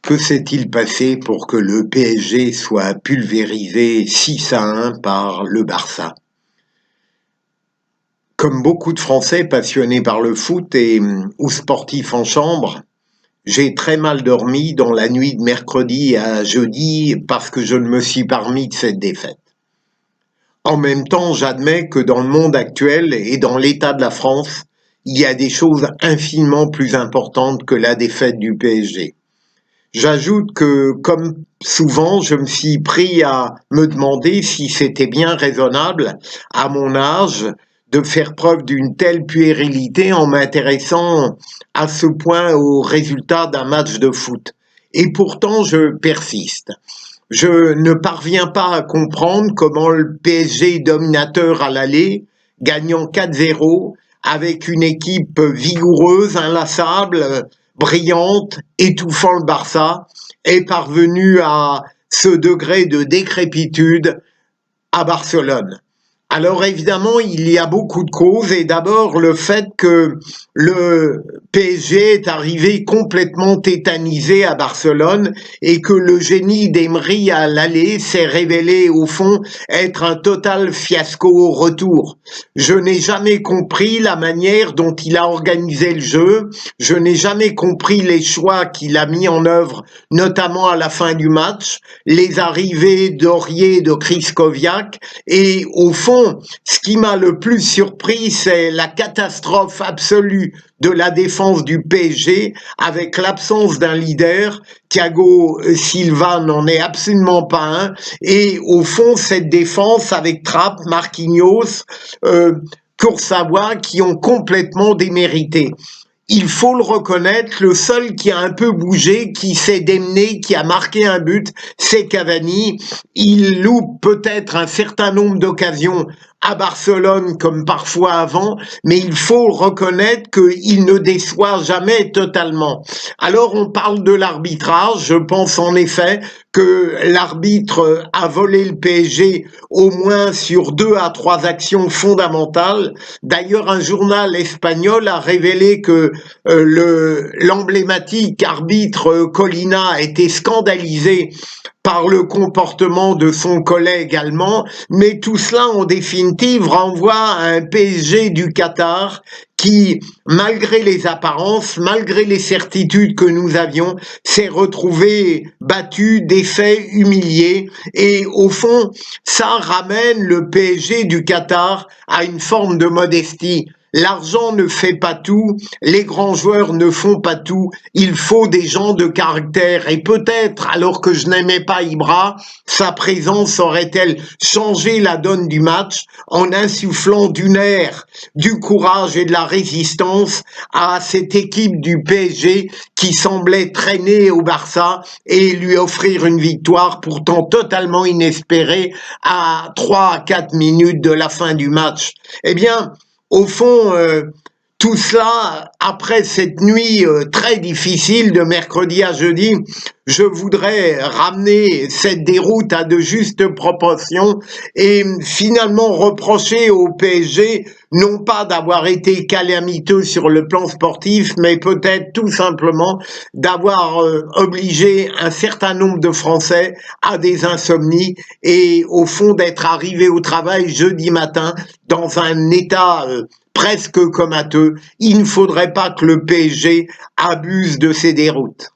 Que s'est-il passé pour que le PSG soit pulvérisé 6-1 par le Barça? Comme beaucoup de Français passionnés par le foot ou sportifs en chambre, j'ai très mal dormi dans la nuit de mercredi à jeudi parce que je ne me suis pas remis de cette défaite. En même temps, j'admets que dans le monde actuel et dans l'état de la France, il y a des choses infiniment plus importantes que la défaite du PSG. J'ajoute que, comme souvent, je me suis pris à me demander si c'était bien raisonnable, à mon âge, de faire preuve d'une telle puérilité en m'intéressant à ce point aux résultats d'un match de foot. Et pourtant, je persiste. Je ne parviens pas à comprendre comment le PSG dominateur à l'aller, gagnant 4-0, avec une équipe vigoureuse, inlassable, brillante, étouffant le Barça, est parvenu à ce degré de décrépitude à Barcelone. Alors évidemment, il y a beaucoup de causes et d'abord le fait que le PSG est arrivé complètement tétanisé à Barcelone et que le génie d'Emery à l'aller s'est révélé au fond être un total fiasco au retour. Je n'ai jamais compris la manière dont il a organisé le jeu, je n'ai jamais compris les choix qu'il a mis en œuvre, notamment à la fin du match, les arrivées d'Aurier, de Krychowiak et au fond, ce qui m'a le plus surpris, c'est la catastrophe absolue de la défense du PSG avec l'absence d'un leader. Thiago Silva n'en est absolument pas un. Et au fond, cette défense avec Trapp, Marquinhos, Kurzawa qui ont complètement démérité. Il faut le reconnaître, le seul qui a un peu bougé, qui s'est démené, qui a marqué un but, c'est Cavani. Il loupe peut-être un certain nombre d'occasions à Barcelone comme parfois avant, mais il faut reconnaître qu'il ne déçoit jamais totalement. Alors on parle de l'arbitrage, je pense en effet que l'arbitre a volé le PSG au moins sur 2 à 3 actions fondamentales. D'ailleurs, un journal espagnol a révélé que l'emblématique arbitre Colina a été scandalisé par le comportement de son collègue allemand, mais tout cela en définitive renvoie à un PSG du Qatar qui, malgré les apparences, malgré les certitudes que nous avions, s'est retrouvé battu, défait, humilié, et au fond, ça ramène le PSG du Qatar à une forme de modestie. L'argent ne fait pas tout, les grands joueurs ne font pas tout, il faut des gens de caractère. Et peut-être, alors que je n'aimais pas Ibra, sa présence aurait-elle changé la donne du match en insufflant du nerf, du courage et de la résistance à cette équipe du PSG qui semblait traîner au Barça et lui offrir une victoire pourtant totalement inespérée à 3 à 4 minutes de la fin du match. Eh bien, au fond, tout cela, après cette nuit très difficile de mercredi à jeudi, je voudrais ramener cette déroute à de justes proportions et finalement reprocher au PSG non pas d'avoir été calamiteux sur le plan sportif, mais peut-être tout simplement d'avoir obligé un certain nombre de Français à des insomnies et au fond d'être arrivé au travail jeudi matin dans un état presque comateux. Il ne faudrait pas que le PSG abuse de ses déroutes.